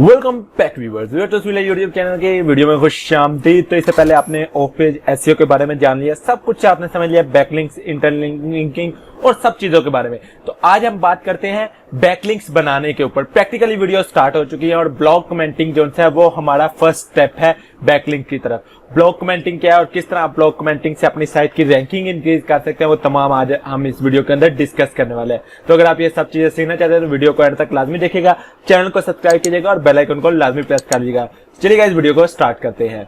Welcome back viewers, YouTube channel के video में खुश आमदीद। तो इससे पहले आपने ऑफ पेज एसईओ के बारे में जान लिया, सब कुछ आपने समझ लिया, बैकलिंक्स, इंटरलिंकिंग और सब चीजों के बारे में। तो आज हम बात करते हैं बैकलिंक्स बनाने के ऊपर। प्रैक्टिकली वीडियो स्टार्ट हो चुकी है और ब्लॉग कमेंटिंग जो है वो हमारा फर्स्ट स्टेप है बैकलिंक की तरफ। ब्लॉग कमेंटिंग क्या है और किस तरह आप ब्लॉग कमेंटिंग से अपनी साइट की रैंकिंग इंक्रीज कर सकते हैं, वो तमाम आज हम इस वीडियो के अंदर डिस्कस करने वाले हैं। तो अगर आप ये सब चीजें सीखना चाहते हैं तो वीडियो को एंड तक लाजमी देखिएगा, चैनल को सब्सक्राइब कीजिएगा और बेल आइकन को लाजमी प्रेस कर लीजिएगा। चलिए इस वीडियो को स्टार्ट करते हैं।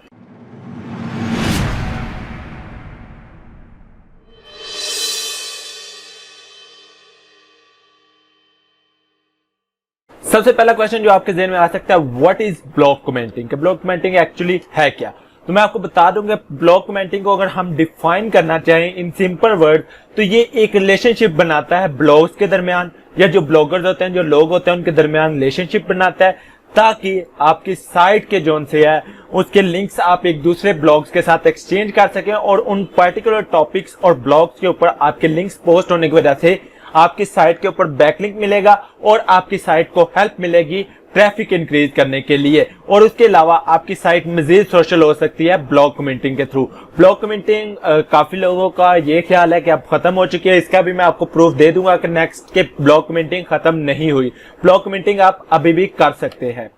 सबसे पहला क्वेश्चन जो आपके ज़हन में आ सकता है, what is blog commenting? Blog commenting actually है क्या? तो मैं आपको बता दूंगा, ब्लॉग कमेंटिंग को अगर हम डिफाइन करना चाहें इन सिंपल वर्ड तो ये एक रिलेशनशिप बनाता है ब्लॉग्स के दरमियान, या जो ब्लॉगर्स होते हैं, जो लोग होते हैं, उनके दरमियान रिलेशनशिप बनाता है, ताकि आपकी साइट के जोन से है उसके लिंक्स आप एक दूसरे ब्लॉग्स के साथ एक्सचेंज कर सकें और उन पर्टिकुलर टॉपिक्स और ब्लॉग्स के ऊपर आपके लिंक्स पोस्ट होने की वजह से आपकी साइट के ऊपर बैकलिंक मिलेगा और आपकी साइट को हेल्प मिलेगी ट्रैफिक इंक्रीज करने के लिए। और उसके अलावा आपकी साइट मजीद सोशल हो सकती है ब्लॉग कमेंटिंग के थ्रू। ब्लॉग कमेंटिंग काफी लोगों का ये ख्याल है कि अब खत्म हो चुकी है, इसका भी मैं आपको प्रूफ दे दूंगा कि नेक्स्ट के ब्लॉग कमेंटिंग खत्म नहीं हुई। ब्लॉग कमेंटिंग आप अभी भी कर सकते हैं।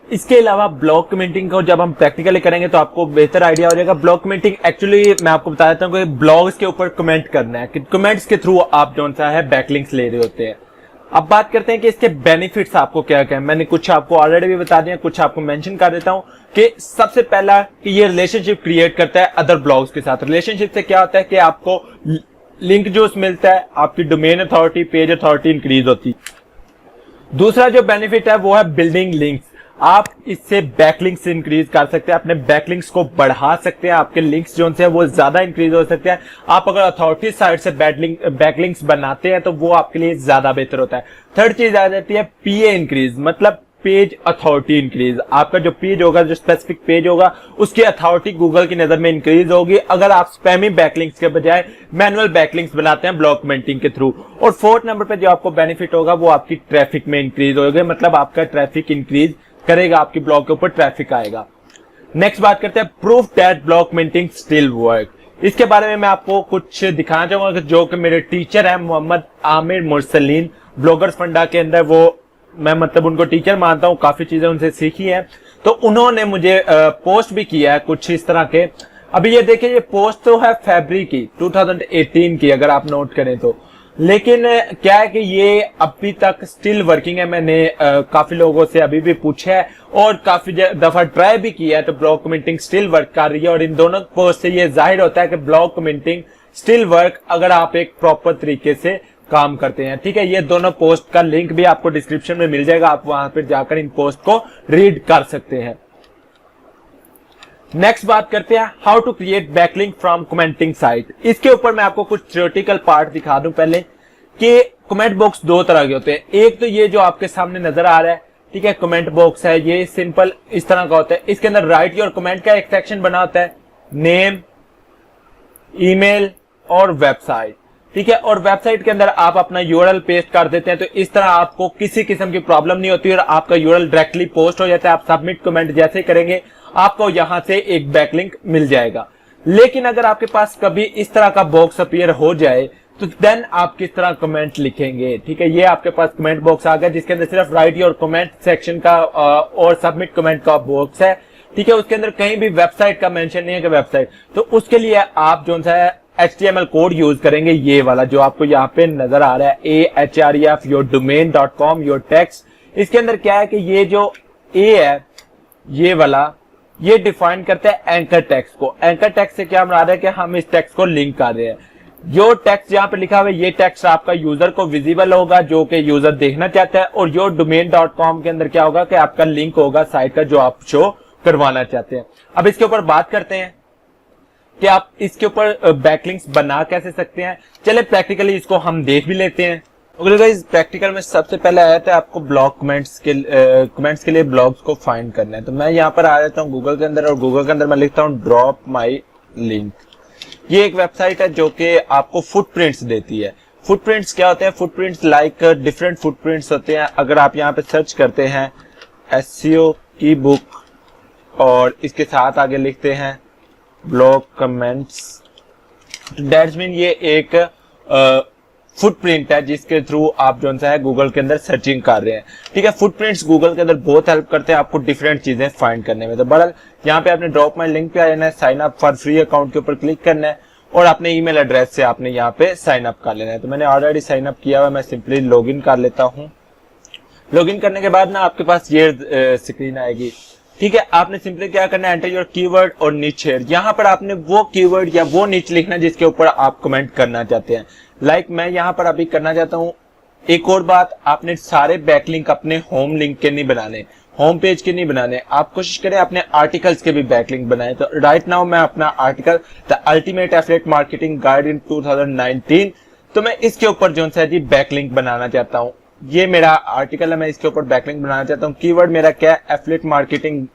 इसके अलावा ब्लॉग कमेंटिंग को जब हम प्रैक्टिकली करेंगे तो आपको बेहतर आइडिया हो जाएगा। ब्लॉग कमेंटिंग एक्चुअली मैं आपको बता देता हूँ कि ब्लॉग्स के ऊपर कमेंट करना है, कि कमेंट्स के थ्रू आप जो सा है बैकलिंक्स ले रहे होते हैं। अब बात करते हैं कि इसके बेनिफिट्स आपको क्या क्या है। मैंने कुछ आपको ऑलरेडी भी बता दिया, कुछ आपको मेंशन कर देता हूं कि सबसे पहला कि ये रिलेशनशिप क्रिएट करता है अदर ब्लॉग्स के साथ। रिलेशनशिप से क्या होता है कि आपको लिंक जो मिलता है, आपकी domain authority, page authority increase होती। दूसरा जो बेनिफिट है वो है बिल्डिंग लिंक्स। आप इससे बैकलिंक्स इंक्रीज कर सकते हैं, अपने बैकलिंक्स को बढ़ा सकते हैं, आपके लिंक्स जो है वो ज्यादा इंक्रीज हो सकते हैं। आप अगर अथॉरिटी साइड से बैकलिंक्स बनाते हैं तो वो आपके लिए ज्यादा बेहतर होता है। थर्ड चीज आ जाती है पीए इंक्रीज, मतलब पेज अथॉरिटी इंक्रीज। आपका जो पेज होगा, जो स्पेसिफिक पेज होगा, उसकी अथॉरिटी गूगल की नजर में इंक्रीज होगी अगर आप स्पैमी बैकलिंक्स के बजाय मैनुअल बैकलिंक्स बनाते हैं ब्लॉग कमेंटिंग के थ्रू। और फोर्थ नंबर पे जो आपको बेनिफिट होगा वो आपकी ट्रैफिक में इंक्रीज होगी, मतलब आपका ट्रैफिक इंक्रीज करेगा, आपकी ब्लॉग के ऊपर ट्रैफिक आएगा। नेक्स्ट बात करते हैं proof that blog commenting still work. इसके बारे में मैं आपको कुछ दिखाना चाहूंगा जो कि मेरे टीचर हैं मोहम्मद आमिर मुरसलीन, ब्लॉगर्स फंडा के अंदर, वो मैं मतलब उनको टीचर मानता हूं, काफी चीजें उनसे सीखी हैं। तो उन्होंने मुझे पोस्ट भी किया है कुछ इस तरह के। अभी ये देखिए, ये पोस्ट तो है फरवरी की 2018 की, अगर आप नोट करें तो। लेकिन क्या है कि ये अभी तक स्टिल वर्किंग है। मैंने काफी लोगों से अभी भी पूछा है और काफी दफा ट्राई भी किया है, तो ब्लॉग कमेंटिंग स्टिल वर्क कर रही है। और इन दोनों पोस्ट से ये जाहिर होता है कि ब्लॉग कमेंटिंग स्टिल वर्क अगर आप एक प्रॉपर तरीके से काम करते हैं। ठीक है, ये दोनों पोस्ट का लिंक भी आपको डिस्क्रिप्शन में मिल जाएगा, आप वहां पर जाकर इन पोस्ट को रीड कर सकते हैं। नेक्स्ट बात करते हैं how to create backlink from commenting site. इसके ऊपर मैं आपको कुछ थ्योरेटिकल पार्ट दिखा दूं पहले, कि कमेंट बॉक्स दो तरह के होते हैं। एक तो ये जो आपके सामने नजर आ रहा है, ठीक है, कमेंट बॉक्स है, ये सिंपल इस तरह का होता है। इसके अंदर राइट योर कमेंट का एक सेक्शन बना होता है, नेम, ईमेल और वेबसाइट। ठीक है, और वेबसाइट के अंदर आप अपना यूआरएल पेस्ट कर देते हैं, तो इस तरह आपको किसी किस्म की प्रॉब्लम नहीं होती और आपका यूआरएल डायरेक्टली पोस्ट हो जाता है। आप सबमिट कमेंट जैसे करेंगे आपको यहां से एक बैकलिंक मिल जाएगा। लेकिन अगर आपके पास कभी इस तरह का बॉक्स अपीयर हो जाए तो देन आप किस तरह कमेंट लिखेंगे? ठीक है, ये आपके पास कमेंट बॉक्स आ गया जिसके अंदर सिर्फ राइट योर कमेंट सेक्शन का और सबमिट कमेंट का बॉक्स है। ठीक है, उसके अंदर कहीं भी वेबसाइट का मेंशन नहीं है कि वेबसाइट। तो उसके लिए आप जो है HTML कोड यूज करेंगे, ये वाला जो आपको यहाँ पे नजर आ रहा है, AHREF yourdomain.com your text। इसके अंदर क्या है कि ये जो A है, ये वाला, ये डिफाइन करता है एंकर टेक्स्ट को। एंकर टेक्स्ट से क्या मराद है कि हम इस टेक्स्ट को लिंक कर रहे हैं। जो टेक्स्ट यहाँ पे लिखा हुआ है, ये टेक्स्ट आपका यूजर को विजिबल होगा, जो कि यूजर देखना चाहता है। और yourdomain.com के अंदर क्या होगा कि आपका लिंक होगा साइट का जो आप शो करवाना चाहते हैं। अब इसके ऊपर बात करते हैं कि आप इसके ऊपर बैकलिंक्स बना कैसे सकते हैं। चले प्रैक्टिकली इसको हम देख भी लेते हैं। ओके गाइस, प्रैक्टिकल में सबसे पहले आया था आपको ब्लॉग कमेंट्स के लिए ब्लॉग्स को फाइंड करना है। तो मैं यहाँ पर आ जाता हूँ गूगल के अंदर और गूगल के अंदर मैं लिखता हूँ ड्रॉप माई लिंक। ये एक वेबसाइट है जो कि आपको फुटप्रिंट्स देती है। फुटप्रिंट्स क्या होते हैं? फुटप्रिंट्स लाइक डिफरेंट फुटप्रिंट्स होते हैं। अगर आप यहाँ पे सर्च करते हैं SEO की बुक और इसके साथ आगे लिखते हैं ब्लॉग कमेंट्स। दैट्स मीन ये एक फुटप्रिंट है जिसके थ्रू आप जो है गूगल के अंदर सर्चिंग कर रहे हैं। ठीक है, फुटप्रिंट्स गूगल के अंदर बहुत हेल्प करते हैं आपको डिफरेंट चीजें फाइंड करने में। तो बहरहाल यहाँ पे आपने ड्रॉप माई लिंक पे आ जाना है, sign up for free account के ऊपर क्लिक करना है और अपने ईमेल एड्रेस से आपने यहाँ पे साइन अप कर लेना है। तो मैंने ऑलरेडी साइन अप किया हुआ, मैं सिंपली लॉग इन कर लेता हूँ। लॉग इन करने के बाद ना आपके पास ये स्क्रीन आएगी। ठीक है, आपने सिंपली क्या करना है, एंटर योर कीवर्ड और नीच हेयर। यहाँ पर आपने वो कीवर्ड या वो नीच लिखना है जिसके ऊपर आप कमेंट करना चाहते हैं। लाइक मैं यहाँ पर अभी करना चाहता हूँ। एक और बात, आपने सारे बैकलिंक अपने होम लिंक के नहीं बनाने, होम पेज के नहीं बनाने, आप कोशिश करें अपने आर्टिकल्स के भी बैकलिंक बनाएं। तो राइट नाउ मैं अपना article the ultimate affiliate marketing guide इन 2019, तो मैं इसके ऊपर जो है जी बैकलिंक बनाना चाहता हूँ। ये मेरा आर्टिकल है, मैं इसके ऊपर बैकलिंक बनाना चाहता हूँ। कीवर्ड मेरा क्या है, एफिलिएट मार्केटिंग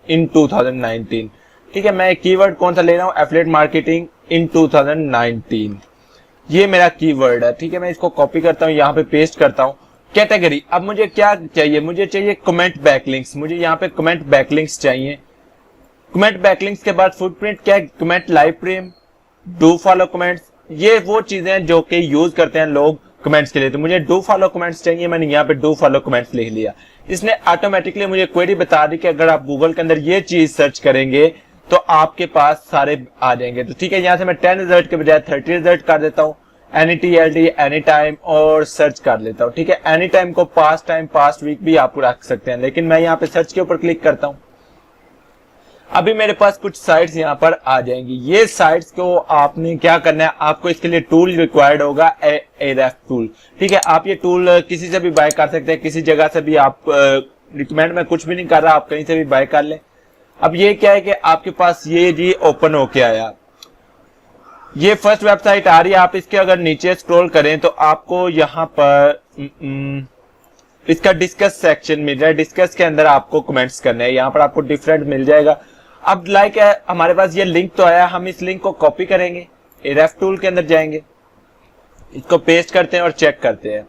इन 2019। ठीक है, मैं कीवर्ड कौन सा ले रहा हूँ, एफिलिएट मार्केटिंग इन 2019, ये मेरा कीवर्ड है। ठीक है, मैं इसको कॉपी करता हूँ, यहाँ पे पेस्ट करता हूँ। कैटेगरी, अब मुझे क्या चाहिए, मुझे चाहिए कमेंट बैकलिंक्स। मुझे यहाँ पे कमेंट बैकलिंक्स चाहिए। कमेंट बैकलिंक्स के बाद फुटप्रिंट क्या है, comment live frame, do follow comments, ये वो चीजें हैं जो कि यूज करते हैं लोग कमेंट्स के लिए। तो मुझे डू फॉलो कमेंट्स चाहिए, मैंने यहाँ पे डू फॉलो कमेंट्स लिख लिया। इसने ऑटोमेटिकली मुझे क्वेरी बता दी कि अगर आप गूगल के अंदर ये चीज सर्च करेंगे तो आपके पास सारे आ जाएंगे। तो ठीक है, यहाँ से मैं 10 रिजल्ट के बजाय 30 रिजल्ट कर देता हूँ। एनी TLD एनी टाइम और सर्च कर लेता हूँ। ठीक है, एनी टाइम को पास्ट टाइम पास्ट वीक भी आप रख सकते हैं, लेकिन मैं यहाँ पे सर्च के ऊपर क्लिक करता हूँ। अभी मेरे पास कुछ साइट्स यहाँ पर आ जाएंगी। ये साइट्स को आपने क्या करना है, आपको इसके लिए टूल रिक्वायर्ड होगा, Ahref टूल। ठीक है, आप ये टूल किसी से भी बाय कर सकते हैं, किसी जगह से भी। आप रिकमेंड में कुछ भी नहीं कर रहा, आप कहीं से भी बाय कर लें। अब ये क्या है कि आपके पास ये जी ओपन होके आया, ये फर्स्ट वेबसाइट आ रही है। आप इसके अगर नीचे स्क्रॉल करें तो आपको यहाँ पर इसका डिस्कस सेक्शन मिल रहा है। डिस्कस के अंदर आपको कमेंट्स करने हैं, यहाँ पर आपको डिफरेंट मिल जाएगा। अब लाइक है हमारे पास ये लिंक तो आया, हम इस लिंक को कॉपी करेंगे, Ahref टूल के अंदर जाएंगे, इसको पेस्ट करते हैं और चेक करते हैं।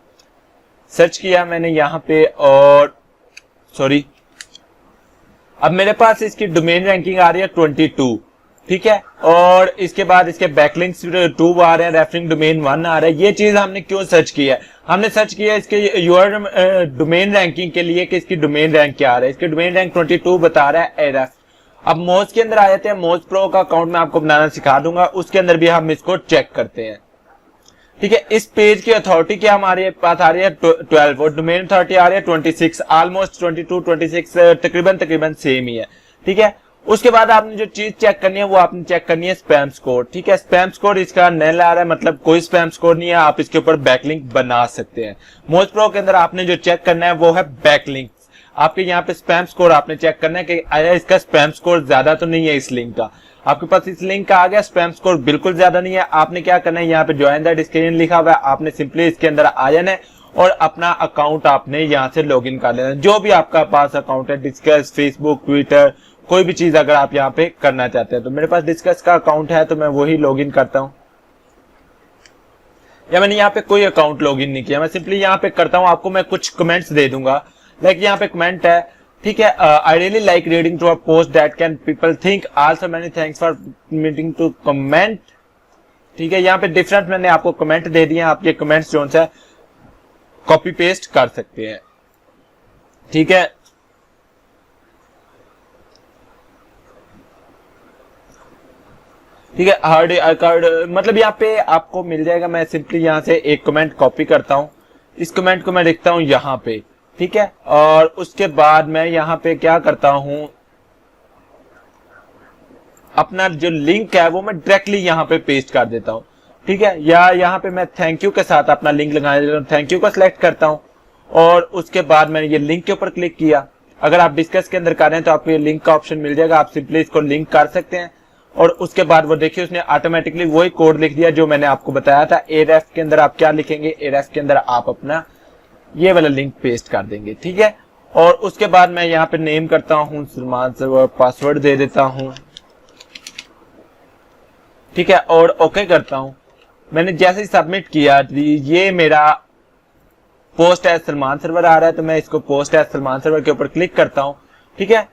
सर्च किया मैंने यहाँ पे और सॉरी, अब मेरे पास इसकी डोमेन रैंकिंग आ रही है 22। ठीक है, और इसके बाद इसके बैकलिंक्स 2 आ रहे हैं, रेफरिंग डोमेन 1 आ रहा है। ये चीज हमने क्यों सर्च किया है, हमने सर्च किया इसके डोमेन रैंकिंग के लिए कि इसकी डोमेन रैंक क्या आ रहा है। इसके डोमेन रैंक 22 बता रहा है Ahref। अब मोज के अंदर आ जाते हैं। मोज प्रो का अकाउंट मैं आपको बनाना सिखा दूंगा, उसके अंदर भी हम इसको चेक करते हैं। ठीक है, इस पेज की अथॉरिटी क्या हमारे पास आ रही है 12 और डोमेन अथॉरिटी आ रही है 26, ऑलमोस्ट 22 26 तकरीबन सेम ही है। ठीक है, उसके बाद आपने जो चीज चेक करनी है वो आपने चेक करनी है स्पैम स्कोर। ठीक है, स्पैम स्कोर इसका नल आ रहा है, मतलब कोई स्पैम स्कोर नहीं है, आप इसके ऊपर बैकलिंक बना सकते हैं। मोज प्रो के अंदर आपने जो चेक करना है वो है बैकलिंक। आपके यहाँ पे स्पैम स्कोर आपने चेक करना है कि आया इसका स्पैम स्कोर ज्यादा तो नहीं है इस लिंक का। आपके पास इस लिंक का आ गया, स्पैम स्कोर बिल्कुल ज्यादा नहीं है। आपने क्या करना है, यहाँ पे ज्वाइन दैट स्क्रीन लिखा हुआ है, आपने सिंपली इसके अंदर आ जाना है और अपना अकाउंट आपने यहाँ से लॉग इन कर लेना है। जो भी आपका पास अकाउंट है, डिस्कस, फेसबुक, ट्विटर, कोई भी चीज अगर आप यहाँ पे करना चाहते हैं। तो मेरे पास डिस्कस का अकाउंट है तो मैं वही लॉग इन करता हूँ, या मैंने यहाँ पे कोई अकाउंट लॉग इन नहीं किया, मैं सिंपली यहाँ पे करता हूँ। आपको मैं कुछ कमेंट्स दे दूंगा, लाइक यहाँ पे कमेंट है। ठीक है, I really like reading to a post that can people think, also many thanks for meeting to comment. ठीक है, यहाँ पे डिफरेंट मैंने आपको कमेंट दे दिए, आप ये कमेंट्स जो है कॉपी पेस्ट कर सकते हैं। ठीक है, ठीक है, हार्ड कार्ड मतलब यहाँ पे आपको मिल जाएगा। मैं सिंपली यहाँ से एक कमेंट कॉपी करता हूँ, इस कमेंट को मैं लिखता हूँ यहाँ पे। ठीक है, और उसके बाद मैं यहाँ पे क्या करता हूँ, अपना जो लिंक है वो मैं डायरेक्टली यहाँ पे पेस्ट कर देता हूँ। ठीक है, या यहाँ पे मैं थैंक यू के साथ अपना लिंक लगा देता हूँ, थैंक यू को सिलेक्ट करता हूँ और उसके बाद मैंने ये लिंक के ऊपर क्लिक किया। अगर आप डिस्कस के अंदर कर रहे हैं तो आपको ये लिंक का ऑप्शन मिल जाएगा, आप सिंपली इसको लिंक कर सकते हैं। और उसके बाद वो देखिए उसने ऑटोमेटिकली वही कोड लिख दिया जो मैंने आपको बताया था। Ahref के अंदर आप क्या लिखेंगे, Ahref के अंदर आप अपना ये वाला लिंक पेस्ट कर देंगे। ठीक है, और उसके बाद मैं यहाँ पे नेम करता हूँ सलमान सर, पासवर्ड दे देता हूँ। ठीक है, और ओके करता हूँ। मैंने जैसे ही सबमिट किया ये मेरा पोस्ट एज सलमान सर्वर आ रहा है, तो मैं इसको पोस्ट एज सलमान सर्वर के ऊपर क्लिक करता हूं। ठीक है,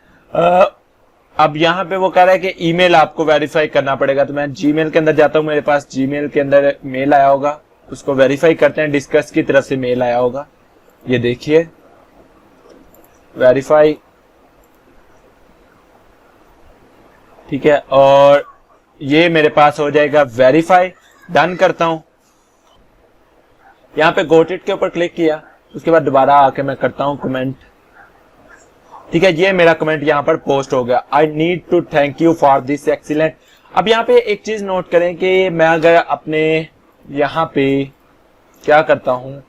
अब यहाँ पे वो कह रहा है कि ईमेल आपको वेरीफाई करना पड़ेगा, तो मैं जीमेल के अंदर जाता हूँ, मेरे पास जीमेल के अंदर मेल आया होगा, उसको वेरीफाई करते हैं। डिस्कस की तरफ से मेल आया होगा, ये देखिए वेरीफाई। ठीक है, और ये मेरे पास हो जाएगा वेरीफाई। डन करता हूं, यहाँ पे गोट इट के ऊपर क्लिक किया, उसके बाद दोबारा आके मैं करता हूं कमेंट। ठीक है, ये मेरा कमेंट यहाँ पर पोस्ट हो गया। I need to thank you for this excellent. अब यहाँ पे एक चीज नोट करें कि मैं अगर अपने यहाँ पे क्या करता हूँ,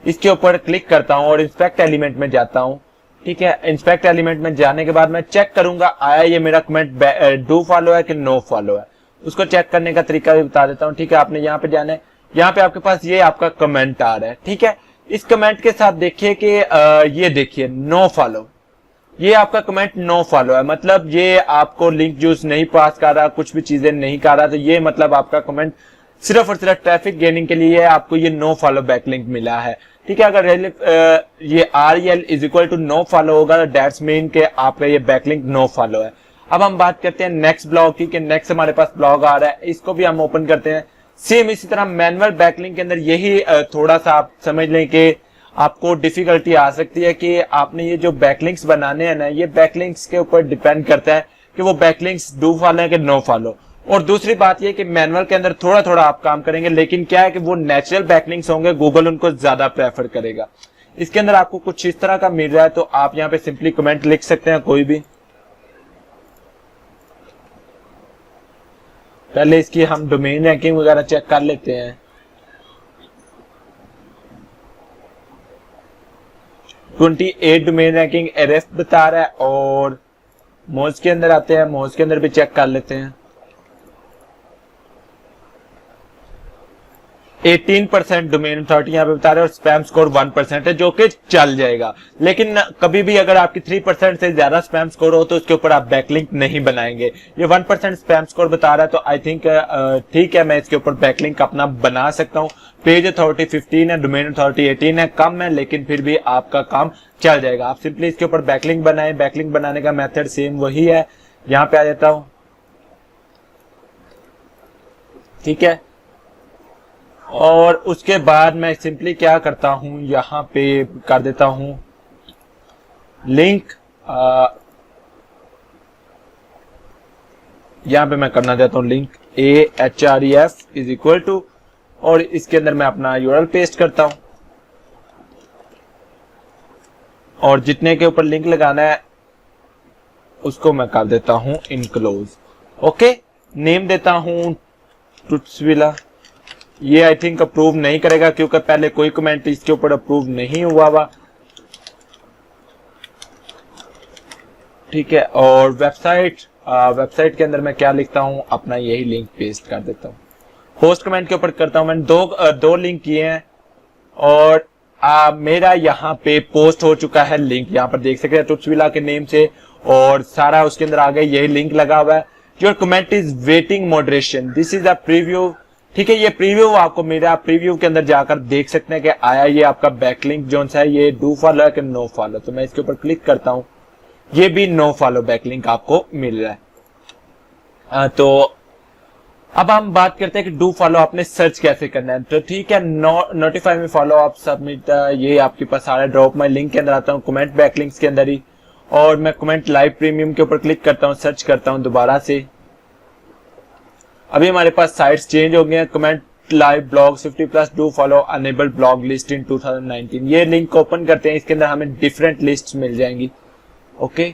इसके ऊपर क्लिक करता हूँ और इंस्पेक्ट एलिमेंट में जाता हूँ। ठीक है, इंस्पेक्ट एलिमेंट में जाने के बाद मैं चेक करूंगा आया ये मेरा कमेंट डू फॉलो है कि नो फॉलो है। उसको चेक करने का तरीका भी बता देता हूँ। ठीक है, आपने यहाँ पे जाना है, यहाँ पे आपके पास ये आपका कमेंट आ रहा है। ठीक है, इस कमेंट के साथ देखिए कि ये देखिए नो फॉलो, ये आपका कमेंट नो फॉलो है, मतलब ये आपको लिंक यूज नहीं पास कर रहा, कुछ भी चीजें नहीं कर रहा, तो ये मतलब आपका कमेंट सिर्फ और सिर्फ ट्रैफिक गेनिंग के लिए आपको ये नो फॉलो बैकलिंक मिला है। ठीक है, अगर ये REL is equal to no follow होगा, दैट्स मीन के आपका ये बैकलिंक नो फॉलो है। अब हम बात करते हैं नेक्स्ट ब्लॉग की, कि नेक्स्ट हमारे पास ब्लॉग आ रहा है, इसको भी हम ओपन करते हैं। सेम इसी तरह मैनुअल बैकलिंक के अंदर यही थोड़ा सा आप समझ लें कि आपको डिफिकल्टी आ सकती है कि आपने ये जो बैकलिंक्स बनाने हैं ना, ये बैकलिंक्स के ऊपर डिपेंड करता है कि वो बैकलिंक्स डू फॉलो है कि नो फॉलो। और दूसरी बात ये कि मैनुअल के अंदर थोड़ा थोड़ा आप काम करेंगे, लेकिन क्या है कि वो नेचुरल बैकलिंक्स होंगे, गूगल उनको ज्यादा प्रेफर करेगा। इसके अंदर आपको कुछ इस तरह का मिल रहा है, तो आप यहाँ पे सिंपली कमेंट लिख सकते हैं कोई भी। पहले इसकी हम डोमेन रैंकिंग वगैरह चेक कर लेते हैं। 28 डोमेन रैंकिंग एरएफ बता रहा है, और मोज के अंदर आते हैं, मोज के अंदर भी चेक कर लेते हैं। 18% डोमेन अथॉरिटी यहाँ पे बता रहे हैं, और स्पैम स्कोर 1% है, जो कि चल जाएगा। लेकिन कभी भी अगर आपकी 3% से ज्यादा स्पैम स्कोर हो तो उसके ऊपर आप बैकलिंक नहीं बनाएंगे। ये 1% स्पैम स्कोर बता रहा है, तो आई थिंक ठीक है, मैं इसके ऊपर बैकलिंक अपना बना सकता हूँ। पेज अथॉरिटी 15 है, डोमेन अथॉरिटी 18 है, कम है, लेकिन फिर भी आपका काम चल जाएगा। आप सिंपली इसके ऊपर बैकलिंक बनाएं। बैकलिंक बनाने का मेथड सेम वही है, यहाँ पे आ जाता हूँ। ठीक है, और उसके बाद मैं सिंपली क्या करता हूं, यहां पे कर देता हूं लिंक, यहां पे मैं करना चाहता हूं link ahref is equal to, और इसके अंदर मैं अपना URL पेस्ट करता हूं, और जितने के ऊपर लिंक लगाना है उसको मैं कर देता हूं इनक्लोज। ओके, नेम देता हूं ट्रुथविला। ये आई थिंक अप्रूव नहीं करेगा क्योंकि पहले कोई कमेंट इसके ऊपर अप्रूव नहीं हुआ हुआ। ठीक है, और वेबसाइट के अंदर मैं क्या लिखता हूं, अपना यही लिंक पेस्ट कर देता हूं। होस्ट कमेंट के ऊपर करता हूं, मैंने दो लिंक किए हैं, और मेरा यहाँ पे पोस्ट हो चुका है लिंक, यहाँ पर देख सकते हैं ट्रुथविला के नेम से, और सारा उसके अंदर आ गया, यही लिंक लगा हुआ है। Your comment is waiting moderation, this is a preview. ठीक है, ये प्रीव्यू आपको मेरा प्रीव्यू के अंदर जाकर देख सकते हैं कि आया ये आपका बैकलिंक जो है ये डू फॉलो है कि नो फॉलो। तो मैं इसके ऊपर क्लिक करता हूं, ये भी नो फॉलो बैकलिंक आपको मिल रहा है। तो अब हम बात करते हैं कि डू फॉलो आपने सर्च कैसे करना है। तो ठीक है, नोटिफाई में फॉलो आप सबमिट, ये आपके पास आ रहा है। ड्रॉप माई लिंक के अंदर आता हूँ, कमेंट बैकलिंक्स के अंदर ही, और मैं कमेंट लाइव प्रीमियम के ऊपर क्लिक करता हूँ, सर्च करता हूँ दोबारा से। अभी हमारे पास साइट्स चेंज हो गए हैं। Comment live blog 50+ do follow enable blog list in 2019, ये लिंक ओपन करते हैं, इसके अंदर हमें डिफरेंट लिस्ट मिल जाएंगी। ओके,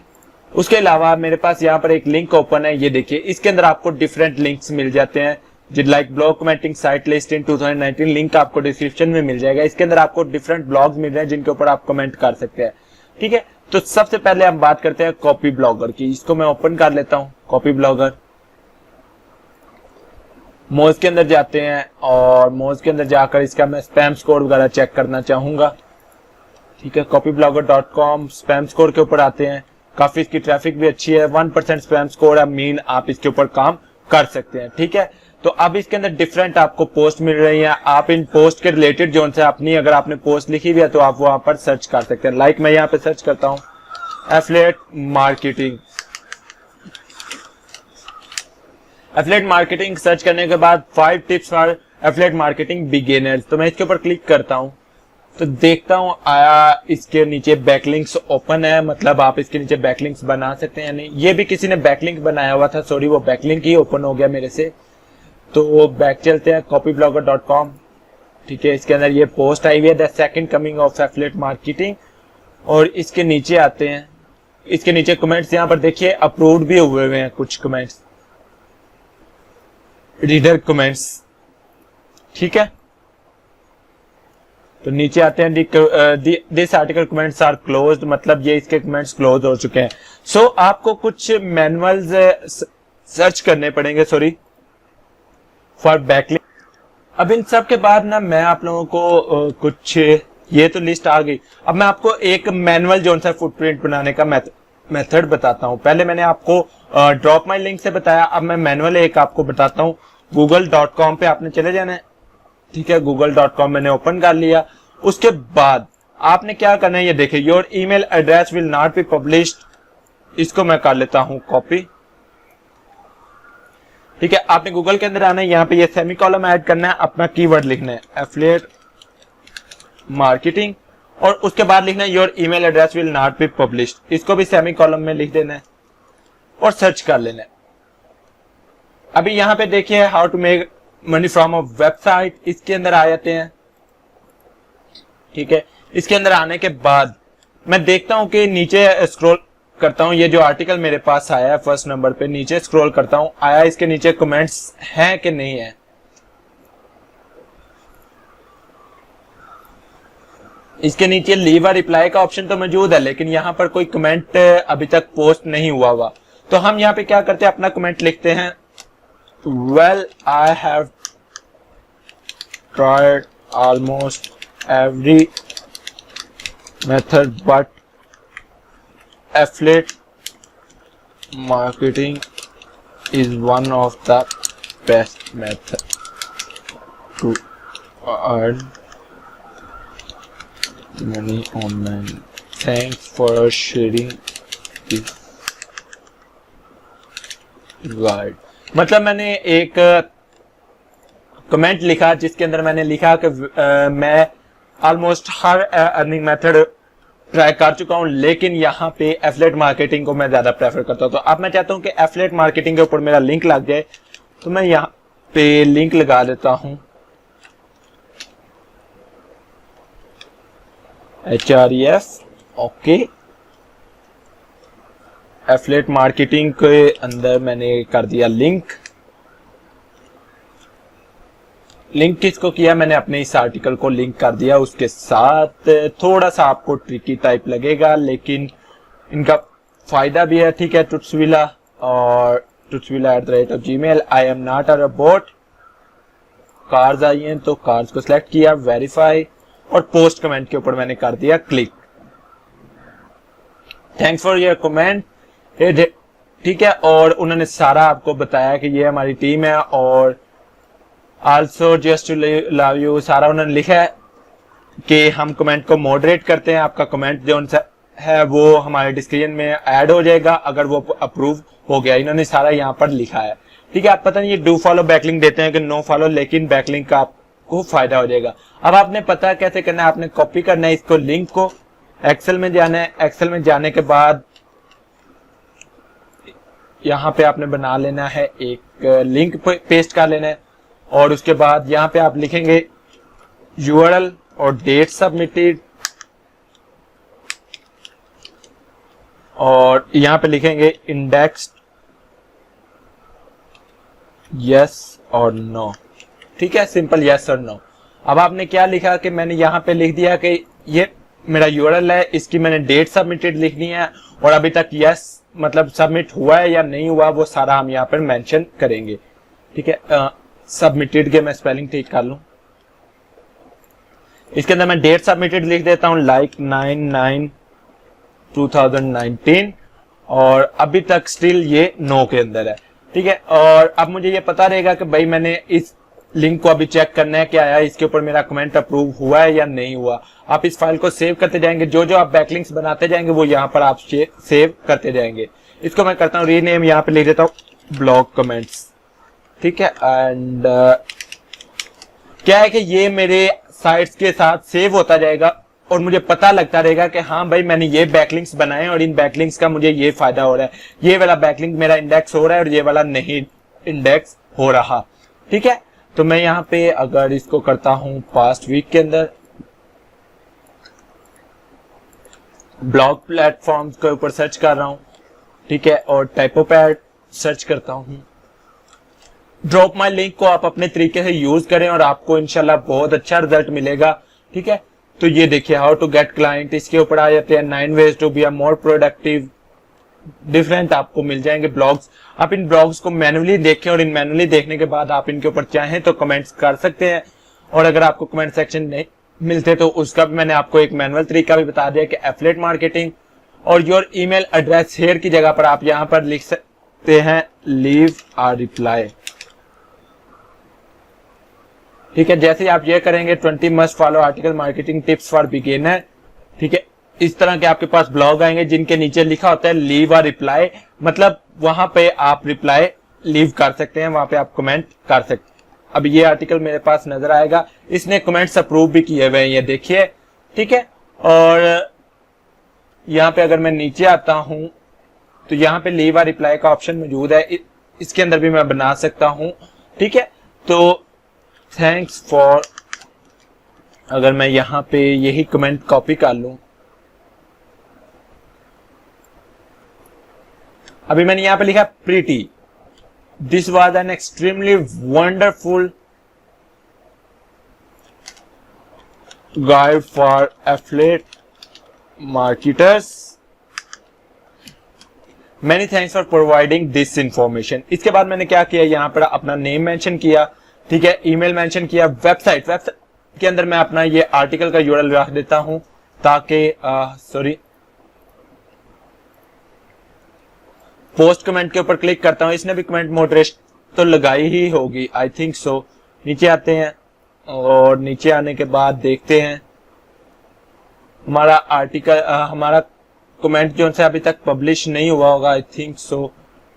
उसके अलावा मेरे पास यहाँ पर एक लिंक ओपन है, ये देखिए, इसके अंदर आपको डिफरेंट लिंक्स मिल जाते हैं, जो like blog commenting site list in 2019, link आपको डिस्क्रिप्शन में मिल जाएगा। इसके अंदर आपको डिफरेंट ब्लॉग्स मिल रहे हैं जिनके ऊपर आप कमेंट कर सकते हैं। ठीक है, तो सबसे पहले हम बात करते हैं कॉपी ब्लॉगर की। इसको मैं ओपन कर लेता हूँ, कॉपी ब्लॉगर। मोज के अंदर जाते हैं, और मोज के अंदर जाकर इसका मैं स्पैम स्कोर वगैरह चेक करना चाहूंगा। ठीक है, copyblogger.com स्पैम स्कोर के ऊपर आते हैं, काफी इसकी ट्रैफिक भी अच्छी है, 1% स्पैम स्कोर है, मीन आप इसके ऊपर काम कर सकते हैं। ठीक है, तो अब इसके अंदर डिफरेंट आपको पोस्ट मिल रही हैं। आप इन पोस्ट के रिलेटेड जो से अपनी अगर आपने पोस्ट लिखी हुई है तो आप वहां पर सर्च कर सकते हैं। लाइक मैं यहाँ पे सर्च करता हूँ affiliate marketing. Affiliate marketing search करने के बाद 5 tips for affiliate marketing beginners, तो मैं इसके ऊपर क्लिक करता हूँ तो देखता हूँ आया इसके नीचे बैकलिंक्स ओपन है, मतलब आप इसके नीचे बैकलिंक्स बना सकते हैं या नहीं। ये भी किसी ने बैकलिंक बनाया हुआ था, सॉरी वो बैकलिंक ही ओपन हो गया मेरे से। तो वो बैक चलते हैं copyblogger.com। ठीक है, इसके अंदर ये पोस्ट आई हुई है the second coming of affiliate marketing, और इसके नीचे आते हैं। इसके नीचे कमेंट्स यहाँ पर देखिए अप्रूव्ड भी हुए हुए हैं कुछ कमेंट्स, रीडर कमेंट्स। ठीक है, तो नीचे आते हैं this article comments are closed, मतलब ये इसके कमेंट्स क्लोज हो चुके हैं। सो आपको कुछ मैनुअल्स सर्च करने पड़ेंगे, सॉरी फॉर बैकलिंक। अब इन सब के बाद ना मैं आप लोगों को कुछ, ये तो लिस्ट आ गई, अब मैं आपको एक मैनुअल जो सा फुटप्रिंट बनाने का मेथड बताता हूं। पहले मैंने आपको ड्रॉप माई लिंक से बताया, अब मैं मैनुअल एक आपको बताता हूं। google.com पे आपने चले जाना है। ठीक है, google.com मैंने ओपन कर लिया। उसके बाद आपने क्या करना है, ये देखिए your email address will not be published, इसको मैं कर लेता हूं कॉपी। ठीक है, आपने गूगल के अंदर आना है, यहाँ पे ये सेमी कॉलम ऐड करना है, अपना कीवर्ड लिखना है एफिलिएट मार्केटिंग, और उसके बाद लिखना है your email address will not be published, इसको भी सेमी कॉलम में लिख देना है और सर्च कर लेना है। अभी यहाँ पे देखिए how to make money from a website, इसके अंदर आ जाते हैं। ठीक है, इसके अंदर आने के बाद मैं देखता हूं कि नीचे स्क्रॉल करता हूं, ये जो आर्टिकल मेरे पास आया है फर्स्ट नंबर पे, नीचे स्क्रॉल करता हूं आया इसके नीचे कमेंट्स हैं कि नहीं है। इसके नीचे लीव अ रिप्लाई का ऑप्शन तो मौजूद है, लेकिन यहां पर कोई कमेंट अभी तक पोस्ट नहीं हुआ। तो हम यहां पे क्या करते हैं, अपना कमेंट लिखते हैं well I have tried almost every method but affiliate marketing is one of the best method to earn money online. Thanks for sharing this guide. मतलब मैंने एक कमेंट लिखा जिसके अंदर मैंने लिखा कि मैं ऑलमोस्ट हर अर्निंग मेथड ट्राई कर चुका हूं, लेकिन यहाँ पे एफिलिएट मार्केटिंग को मैं ज्यादा प्रेफर करता हूं। तो अब मैं चाहता हूं कि एफिलिएट मार्केटिंग के ऊपर मेरा लिंक लग जाए, तो मैं यहाँ पे लिंक लगा देता हूं HREF। ओके, एफिलिएट मार्केटिंग के अंदर मैंने कर दिया लिंक। लिंक किसको किया, मैंने अपने इस आर्टिकल को लिंक कर दिया उसके साथ। थोड़ा सा आपको ट्रिकी टाइप लगेगा, लेकिन इनका फायदा भी है। ठीक है, ट्रुथविला और truthvilla@gmail। I am not a robot, cars आई हैं तो कार्स को सिलेक्ट किया, वेरीफाई, और पोस्ट कमेंट के ऊपर मैंने कर दिया click. Thanks for your comment. ठीक है, और उन्होंने सारा आपको बताया कि ये हमारी टीम है, और also just to love you सारा उन्होंने लिखा है कि हम कमेंट को मॉडरेट करते हैं। आपका कमेंट जो है वो हमारे डिस्क्रिप्शन में ऐड हो जाएगा अगर वो अप्रूव हो गया। इन्होंने सारा यहाँ पर लिखा है। ठीक है, आप पता नहीं ये डू फॉलो बैकलिंक देते हैं कि नो फॉलो, लेकिन बैकलिंक का आपको फायदा हो जाएगा। अब आपने पता कैसे करना है, आपने कॉपी करना है इसको, लिंक को एक्सेल में जाना है। एक्सेल में जाने के बाद यहाँ पे आपने बना लेना है एक लिंक पेस्ट कर लेना है, और उसके बाद यहाँ पे आप लिखेंगे URL और डेट सबमिटेड, और यहाँ पे लिखेंगे इंडेक्स्ड यस और नो। ठीक है, सिंपल यस और नो। अब आपने क्या लिखा कि मैंने यहाँ पे लिख दिया कि ये मेरा URL है, इसकी मैंने डेट सबमिटेड लिखनी है, और अभी तक यस मतलब सबमिट हुआ है या नहीं हुआ वो सारा हम यहाँ पर मेंशन करेंगे। ठीक है, सबमिटेड के मैं स्पेलिंग ठीक कर लूं। इसके अंदर मैं डेट सबमिटेड लिख देता हूं लाइक 9/9/2019, और अभी तक स्टिल ये नो के अंदर है। ठीक है। और अब मुझे ये पता रहेगा कि भाई मैंने इस लिंक को अभी चेक करना है क्या आया, इसके ऊपर मेरा कमेंट अप्रूव हुआ है या नहीं हुआ। आप इस फाइल को सेव करते जाएंगे, जो जो आप बैकलिंक्स बनाते जाएंगे वो यहाँ पर आप सेव करते जाएंगे। इसको मैं करता हूँ रीनेम, यहाँ पे लिख देता हूँ ब्लॉग कमेंट्स, ठीक है। एंड क्या है कि ये मेरे साइट्स के साथ सेव होता जाएगा और मुझे पता लगता रहेगा कि हाँ भाई मैंने ये बैकलिंक्स बनाए और इन बैकलिंक्स का मुझे ये फायदा हो रहा है, ये वाला बैकलिंक मेरा इंडेक्स हो रहा है और ये वाला नहीं इंडेक्स हो रहा, ठीक है। तो मैं यहाँ पे अगर इसको करता हूं पास्ट वीक के अंदर ब्लॉग प्लेटफॉर्म्स के ऊपर सर्च कर रहा हूं, ठीक है, और टाइपोपैड सर्च करता हूं। ड्रॉप माई लिंक को आप अपने तरीके से यूज करें और आपको इंशाल्लाह बहुत अच्छा रिजल्ट मिलेगा, ठीक है। तो ये देखिए हाउ टू गेट क्लाइंट, इसके ऊपर आ जाते हैं 9 ways to be a more productive, different आपको मिल जाएंगे ब्लॉग्स। आप इन ब्लॉग्स को मैनुअली देखें और इन मैनुअली देखने के बाद आप इनके ऊपर चाहें तो कमेंट्स कर सकते हैं। और अगर आपको कमेंट सेक्शन नहीं मिलते तो उसका भी मैंने आपको एक मैनुअल तरीका भी बता दिया कि एफिलिएट मार्केटिंग और योर ईमेल एड्रेस हेयर की जगह पर आप यहां पर लिख सकते हैं लीव आ रिप्लाई, ठीक है। जैसे आप ये करेंगे 20 must follow article marketing tips for beginner, ठीक है। इस तरह के आपके पास ब्लॉग आएंगे जिनके नीचे लिखा होता है लीव आ रिप्लाई, मतलब वहां पे आप रिप्लाई लीव कर सकते हैं, वहां पे आप कमेंट कर सकते हैं। अब ये आर्टिकल मेरे पास नजर आएगा, इसने कमेंट्स अप्रूव भी किए हुए हैं, ये देखिए, ठीक है। और यहाँ पे अगर मैं नीचे आता हूं तो यहाँ पे लीव आ रिप्लाई का ऑप्शन मौजूद है, इसके अंदर भी मैं बना सकता हूं, ठीक है। तो थैंक्स फॉर, अगर मैं यहाँ पे यही कमेंट कॉपी कर लूं, अभी मैंने यहां पे लिखा pretty, this was an extremely wonderful guide for affiliate marketers, many thanks for providing this information. इसके बाद मैंने क्या किया, यहां पर अपना नेम मेंशन किया, ठीक है, ईमेल मेंशन किया, वेबसाइट के अंदर मैं अपना ये आर्टिकल का यूआरएल रख देता हूं ताकि पोस्ट कमेंट के ऊपर क्लिक करता हूं, इसने भी कमेंट मॉडरेशन तो लगाई ही होगी, आई थिंक सो। नीचे आते हैं और नीचे आने के बाद देखते हैं हमारा आर्टिकल, हमारा कमेंट जो से अभी तक पब्लिश नहीं हुआ होगा, आई थिंक सो।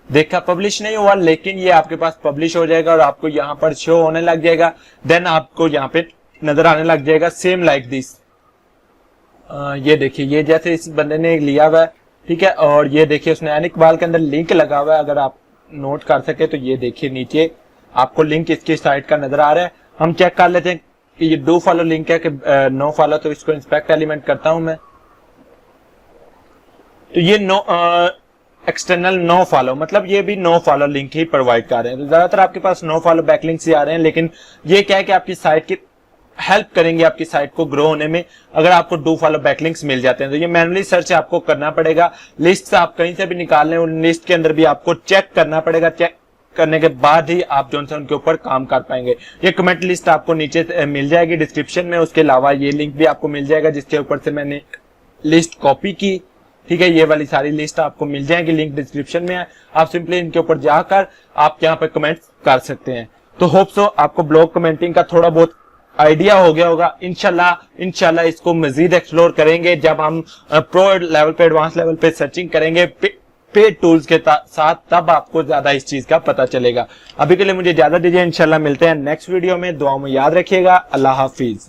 देखा पब्लिश नहीं हुआ, लेकिन ये आपके पास पब्लिश हो जाएगा और आपको यहाँ पर शो होने लग जाएगा, देन आपको यहाँ पे नजर आने लग जाएगा सेम लाइक दिस। ये देखिए, ये जैसे इस बंदे ने लिया हुआ है, ठीक है, और ये देखिए उसने एनिक बाल के अंदर लिंक लगा हुआ है, अगर आप नोट कर सके तो ये देखिए नीचे आपको लिंक इसकी साइट का नजर आ रहा है। हम चेक कर लेते हैं कि ये डू फॉलो लिंक है कि नो फॉलो, तो इसको इंस्पेक्ट एलिमेंट करता हूं मैं, तो ये नो एक्सटर्नल नो फॉलो, मतलब ये भी नो फॉलो लिंक ही प्रोवाइड कर रहे हैं। तो ज्यादातर आपके पास नो फॉलो बैकलिंक्स ही आ रहे हैं, लेकिन ये क्या है कि आपकी साइट की हेल्प करेंगे आपकी साइट को ग्रो होने में अगर आपको डू फॉलो बैकलिंक्स मिल जाते हैं। तो ये मैनुअली सर्च आपको करना पड़ेगा, लिस्ट से आप कहीं से भी निकाल लें, उन लिस्ट के अंदर भी आपको चेक करना पड़ेगा, चेक करने के बाद ही आप जो है उनके ऊपर काम कर पाएंगे। ये कमेंट लिस्ट आपको नीचे मिल जाएगी डिस्क्रिप्शन में, उसके अलावा ये लिंक भी आपको मिल जाएगा जिसके ऊपर से मैंने लिस्ट कॉपी की, ठीक है। ये वाली सारी लिस्ट आपको मिल जाएगी, लिंक डिस्क्रिप्शन में है, आप सिंपली इनके ऊपर जाकर आप यहाँ पे कमेंट कर सकते हैं। तो होप सो आपको ब्लॉग कमेंटिंग का थोड़ा बहुत आइडिया हो गया होगा। इंशाल्लाह इसको मजीद एक्सप्लोर करेंगे जब हम प्रो लेवल पे, एडवांस लेवल पे सर्चिंग करेंगे पेड टूल्स के साथ, तब आपको ज्यादा इस चीज का पता चलेगा। अभी के लिए मुझे इजाजत दीजिए, इंशाल्लाह मिलते हैं नेक्स्ट वीडियो में। दुआ में याद रखिएगा, अल्लाह हाफिज।